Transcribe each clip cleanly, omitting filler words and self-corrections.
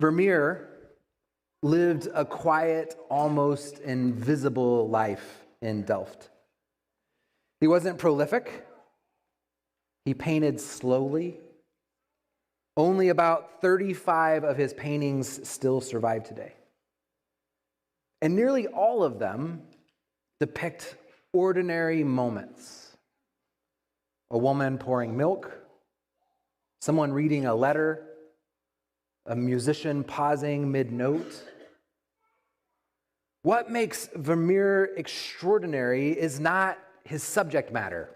Vermeer lived a quiet, almost invisible life in Delft. He wasn't prolific. He painted slowly. Only about 35 of his paintings still survive today. And nearly all of them depict ordinary moments. A woman pouring milk, someone reading a letter, a musician pausing mid-note. What makes Vermeer extraordinary is not his subject matter,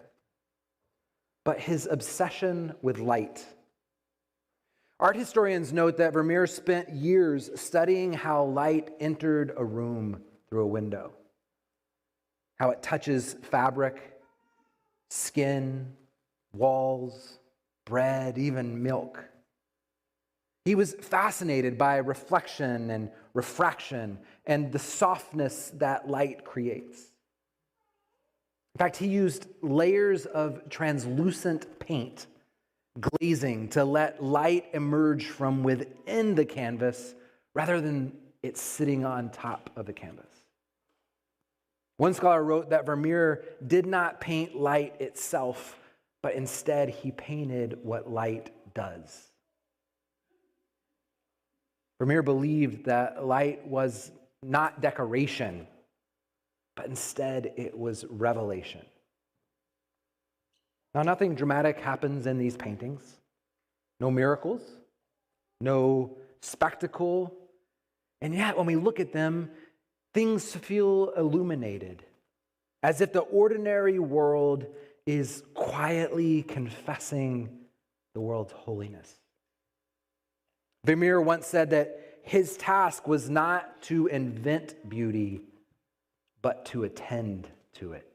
but his obsession with light. Art historians note that Vermeer spent years studying how light entered a room through a window, how it touches fabric, skin, walls, bread, even milk. He was fascinated by reflection and refraction and the softness that light creates. In fact, he used layers of translucent paint, glazing, to let light emerge from within the canvas rather than it sitting on top of the canvas. One scholar wrote that Vermeer did not paint light itself, but instead he painted what light does. Vermeer believed that light was not decoration, but instead it was revelation. Now, nothing dramatic happens in these paintings. No miracles, no spectacle. And yet, when we look at them, things feel illuminated, as if the ordinary world is quietly confessing the world's holiness. Vermeer once said that his task was not to invent beauty, but to attend to it.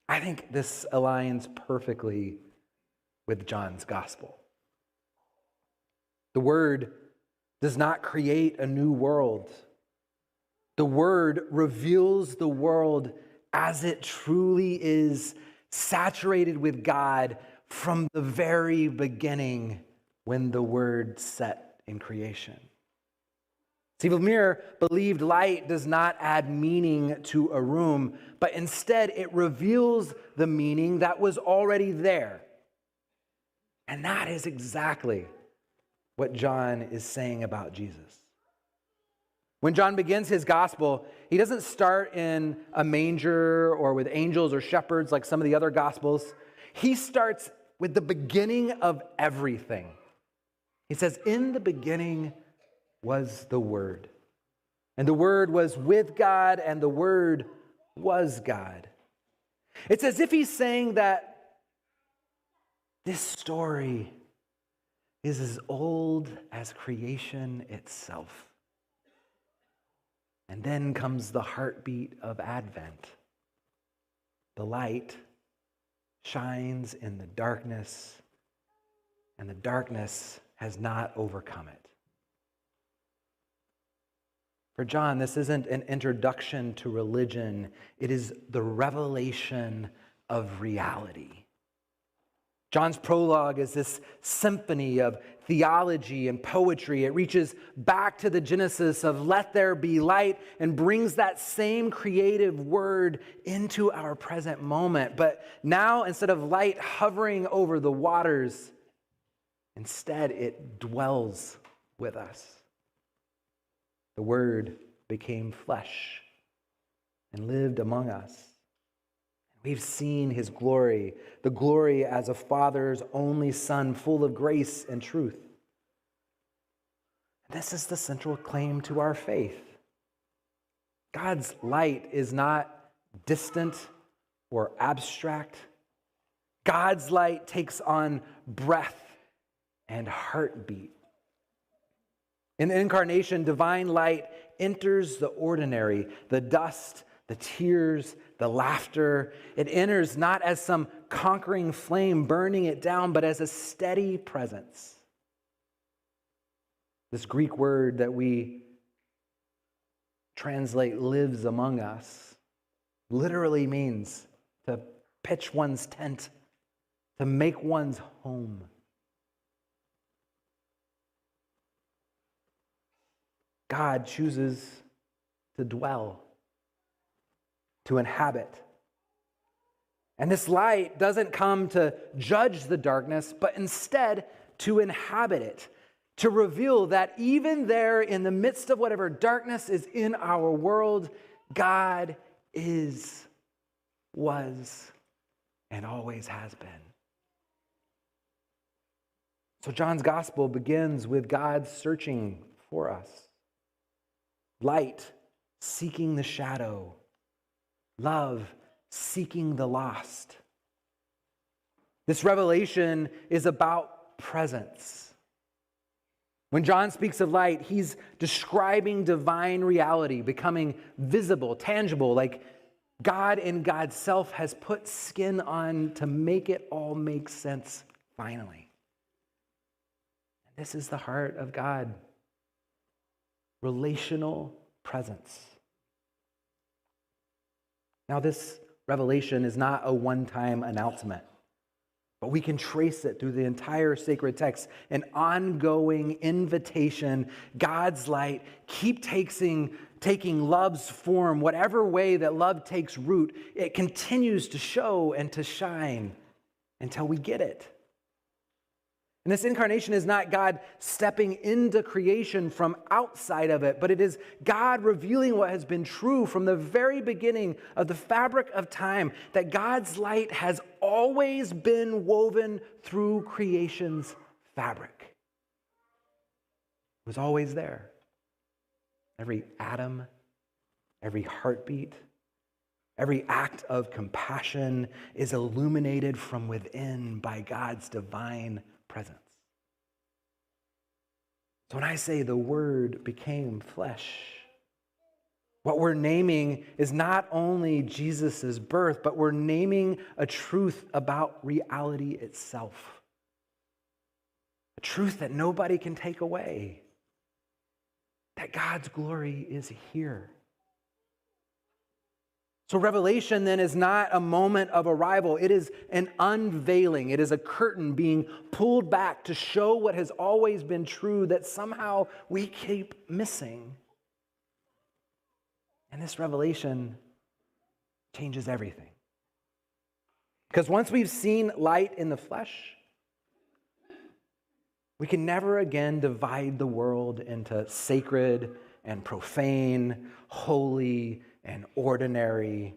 I think this aligns perfectly with John's gospel. The Word does not create a new world. The Word reveals the world as it truly is, saturated with God from the very beginning when the Word set in creation. See, Vermeer believed light does not add meaning to a room, but instead it reveals the meaning that was already there. And that is exactly what John is saying about Jesus. When John begins his gospel, he doesn't start in a manger or with angels or shepherds like some of the other gospels. He starts with the beginning of everything. He says, "In the beginning was the Word. And the Word was with God, and the Word was God." It's as if he's saying that this story is as old as creation itself. And then comes the heartbeat of Advent. The light shines in the darkness, and the darkness has not overcome it. For John, this isn't an introduction to religion. It is the revelation of reality. John's prologue is this symphony of theology and poetry. It reaches back to the Genesis of let there be light and brings that same creative word into our present moment. But now, instead of light hovering over the waters, instead it dwells with us. The Word became flesh and lived among us. We've seen his glory, the glory as a Father's only Son, full of grace and truth. This is the central claim to our faith. God's light is not distant or abstract. God's light takes on breath and heartbeat. In the incarnation, divine light enters the ordinary, the dust, the tears, the laughter. It enters not as some conquering flame burning it down, but as a steady presence. This Greek word that we translate lives among us literally means to pitch one's tent, to make one's home. God chooses to dwell, to inhabit. And this light doesn't come to judge the darkness, but instead to inhabit it, to reveal that even there in the midst of whatever darkness is in our world, God is, was, and always has been. So John's gospel begins with God searching for us. Light seeking the shadow. Love seeking the lost. This revelation is about presence. When John speaks of light, he's describing divine reality becoming visible, tangible, like God in God's self has put skin on to make it all make sense finally. This is the heart of God. Relational presence. Now, this revelation is not a one-time announcement, but we can trace it through the entire sacred text, an ongoing invitation. God's light keep taking love's form, whatever way that love takes root, it continues to show and to shine until we get it. And this incarnation is not God stepping into creation from outside of it, but it is God revealing what has been true from the very beginning of the fabric of time, that God's light has always been woven through creation's fabric. It was always there. Every atom, every heartbeat, every act of compassion is illuminated from within by God's divine presence. So when I say the Word became flesh, what we're naming is not only Jesus' birth, but we're naming a truth about reality itself. A truth that nobody can take away. That God's glory is here. So revelation then is not a moment of arrival. It is an unveiling. It is a curtain being pulled back to show what has always been true that somehow we keep missing. And this revelation changes everything. Because once we've seen light in the flesh, we can never again divide the world into sacred and profane, holy and ordinary.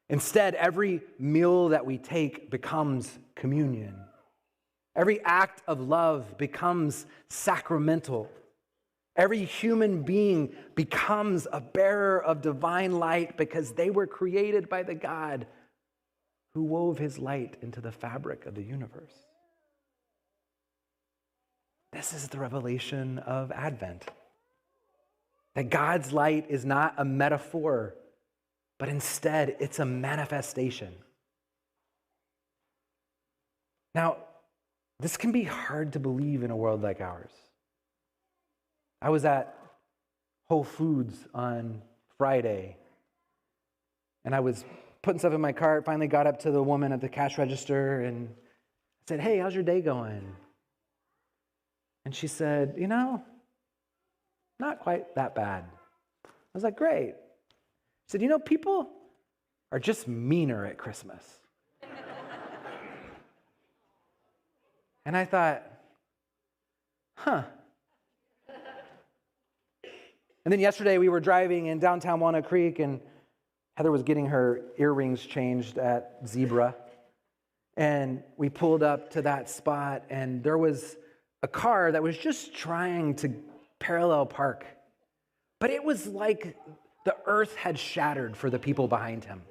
Instead, every meal that we take becomes communion. Every act of love becomes sacramental. Every human being becomes a bearer of divine light because they were created by the God who wove his light into the fabric of the universe. This is the revelation of Advent. That God's light is not a metaphor, but instead it's a manifestation. Now, this can be hard to believe in a world like ours. I was at Whole Foods on Friday, and I was putting stuff in my cart, finally got up to the woman at the cash register and said, "Hey, how's your day going?" And she said, "Not quite that bad." I was like, "Great." She said, "People are just meaner at Christmas." And I thought, And then yesterday we were driving in downtown Walnut Creek, and Heather was getting her earrings changed at Zebra. And we pulled up to that spot, and there was a car that was just trying to parallel park. But it was like the earth had shattered for the people behind him.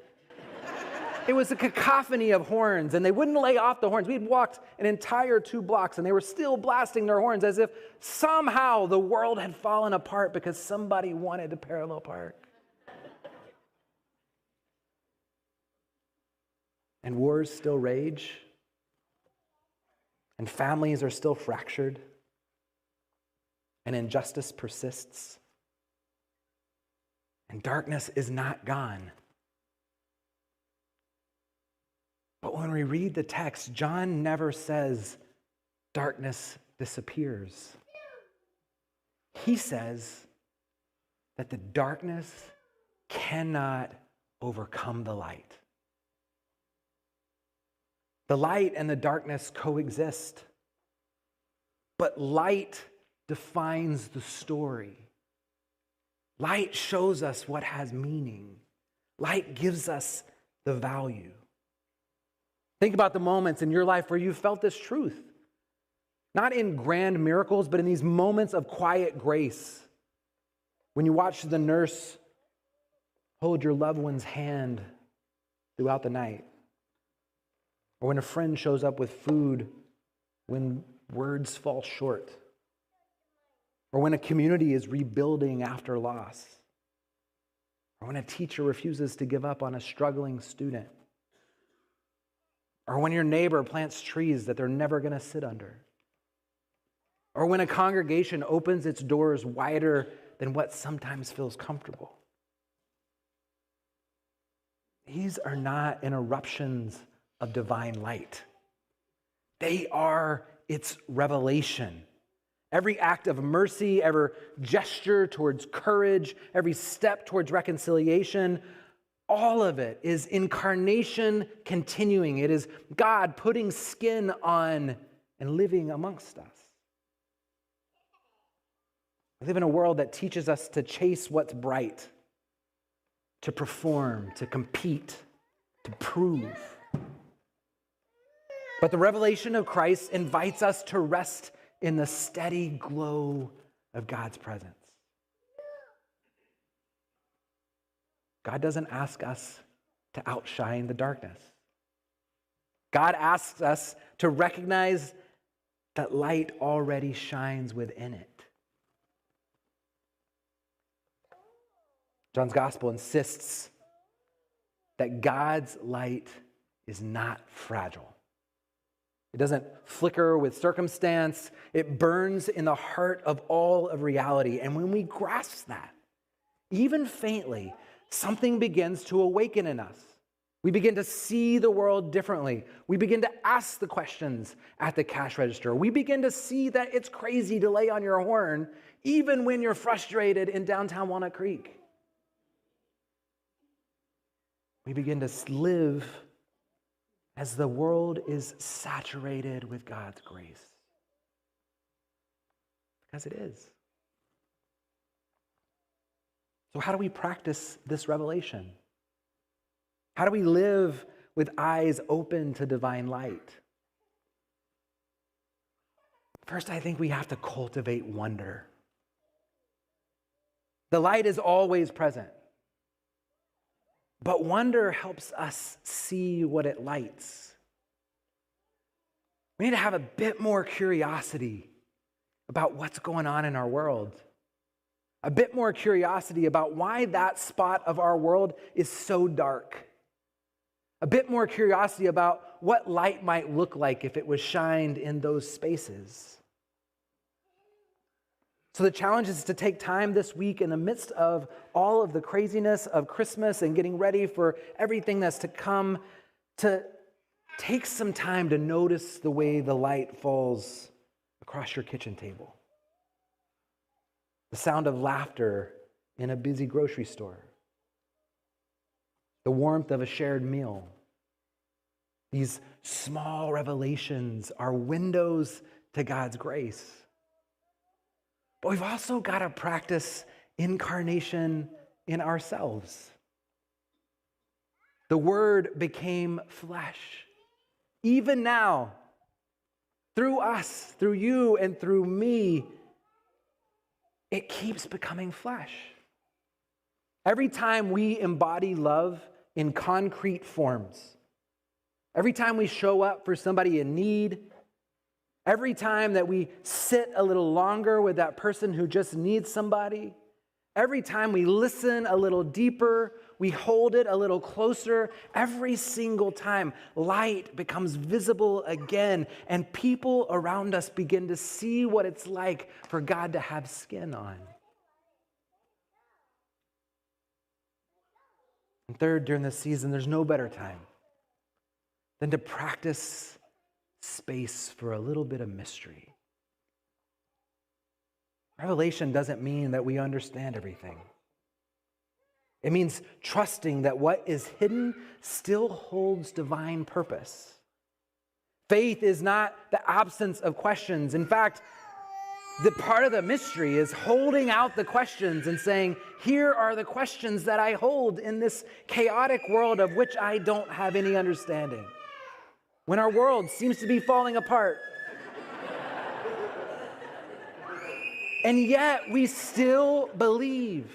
It was a cacophony of horns, and they wouldn't lay off the horns. We'd walked an entire 2 blocks, and they were still blasting their horns as if somehow the world had fallen apart because somebody wanted to parallel park. And wars still rage, and families are still fractured, and injustice persists, and darkness is not gone. But when we read the text, John never says darkness disappears. He says that the darkness cannot overcome the light. The light and the darkness coexist, but light defines the story. Light shows us what has meaning. Light gives us the value. Think about the moments in your life where you felt this truth. Not in grand miracles, but in these moments of quiet grace. When you watch the nurse hold your loved one's hand throughout the night. Or when a friend shows up with food when words fall short. Or when a community is rebuilding after loss. Or when a teacher refuses to give up on a struggling student. Or when your neighbor plants trees that they're never going to sit under. Or when a congregation opens its doors wider than what sometimes feels comfortable. These are not interruptions of divine light. They are its revelation. Every act of mercy, every gesture towards courage, every step towards reconciliation, all of it is incarnation continuing. It is God putting skin on and living amongst us. We live in a world that teaches us to chase what's bright, to perform, to compete, to prove. But the revelation of Christ invites us to rest in the steady glow of God's presence. God doesn't ask us to outshine the darkness. God asks us to recognize that light already shines within it. John's gospel insists that God's light is not fragile. It doesn't flicker with circumstance. It burns in the heart of all of reality. And when we grasp that, even faintly, something begins to awaken in us. We begin to see the world differently. We begin to ask the questions at the cash register. We begin to see that it's crazy to lay on your horn, even when you're frustrated in downtown Walnut Creek. We begin to live as the world is saturated with God's grace. Because it is. So how do we practice this revelation? How do we live with eyes open to divine light? First, I think we have to cultivate wonder. The light is always present. But wonder helps us see what it lights. We need to have a bit more curiosity about what's going on in our world. A bit more curiosity about why that spot of our world is so dark. A bit more curiosity about what light might look like if it was shined in those spaces. So the challenge is to take time this week in the midst of all of the craziness of Christmas and getting ready for everything that's to come, to take some time to notice the way the light falls across your kitchen table. The sound of laughter in a busy grocery store. The warmth of a shared meal. These small revelations are windows to God's grace. But we've also got to practice incarnation in ourselves. The Word became flesh. Even now, through us, through you, and through me, it keeps becoming flesh. Every time we embody love in concrete forms, every time we show up for somebody in need, every time that we sit a little longer with that person who just needs somebody, every time we listen a little deeper, we hold it a little closer, every single time light becomes visible again, and people around us begin to see what it's like for God to have skin on. And third, during this season, there's no better time than to practice space for a little bit of mystery. Revelation doesn't mean that we understand everything. It means trusting that what is hidden still holds divine purpose. Faith is not the absence of questions. In fact, the part of the mystery is holding out the questions and saying, here are the questions that I hold in this chaotic world of which I don't have any understanding. When our world seems to be falling apart, and yet we still believe.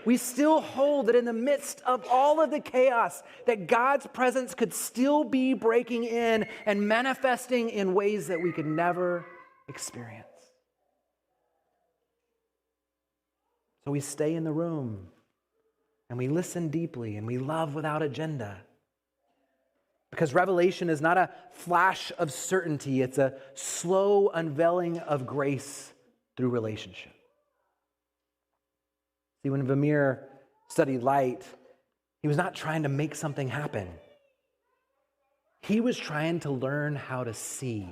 We still hold that in the midst of all of the chaos, that God's presence could still be breaking in and manifesting in ways that we could never experience. So we stay in the room and we listen deeply and we love without agenda. Because revelation is not a flash of certainty, it's a slow unveiling of grace through relationship. See, when Vermeer studied light, he was not trying to make something happen. He was trying to learn how to see.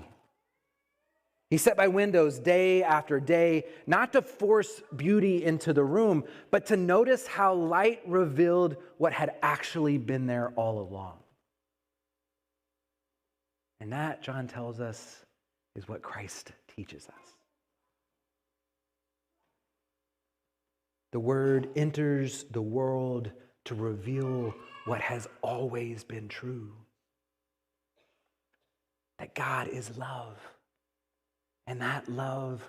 He sat by windows day after day, not to force beauty into the room, but to notice how light revealed what had actually been there all along. And that, John tells us, is what Christ teaches us. The Word enters the world to reveal what has always been true. That God is love. And that love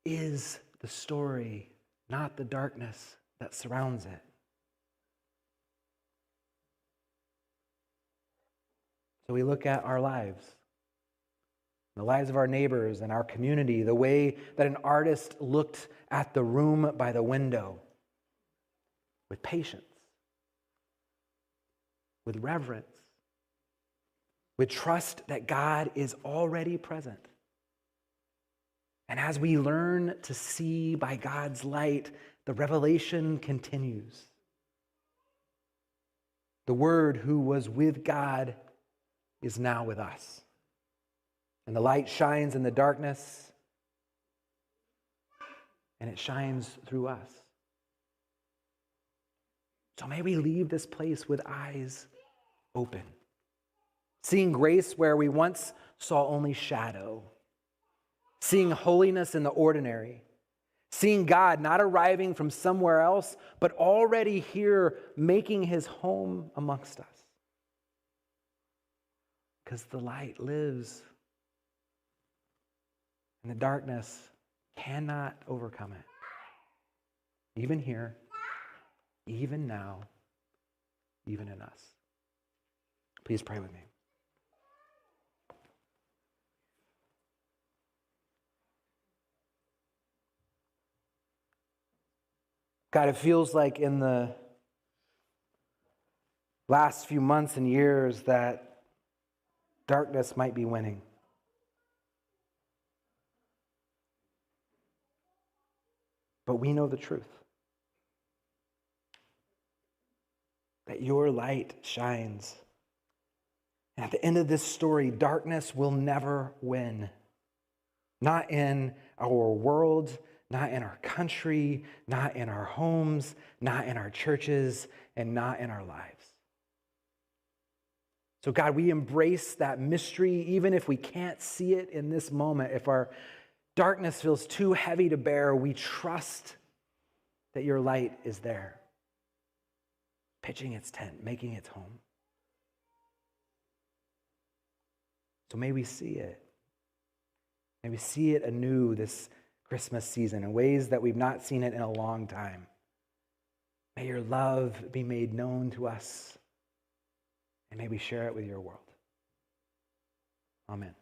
is the story, not the darkness that surrounds it. So we look at our lives, the lives of our neighbors and our community, the way that an artist looked at the room by the window with patience, with reverence, with trust that God is already present. And as we learn to see by God's light, the revelation continues. The Word who was with God is now with us. And the light shines in the darkness, and it shines through us. So may we leave this place with eyes open, seeing grace where we once saw only shadow, seeing holiness in the ordinary, seeing God not arriving from somewhere else, but already here making his home amongst us. Because the light lives, and the darkness cannot overcome it. Even here, even now, even in us. Please pray with me. God, it feels like in the last few months and years that darkness might be winning. But we know the truth. That your light shines. And at the end of this story, darkness will never win. Not in our world, not in our country, not in our homes, not in our churches, and not in our lives. So God, we embrace that mystery even if we can't see it in this moment. If our darkness feels too heavy to bear, we trust that your light is there, pitching its tent, making its home. So may we see it. May we see it anew this Christmas season in ways that we've not seen it in a long time. May your love be made known to us, and may we share it with your world. Amen.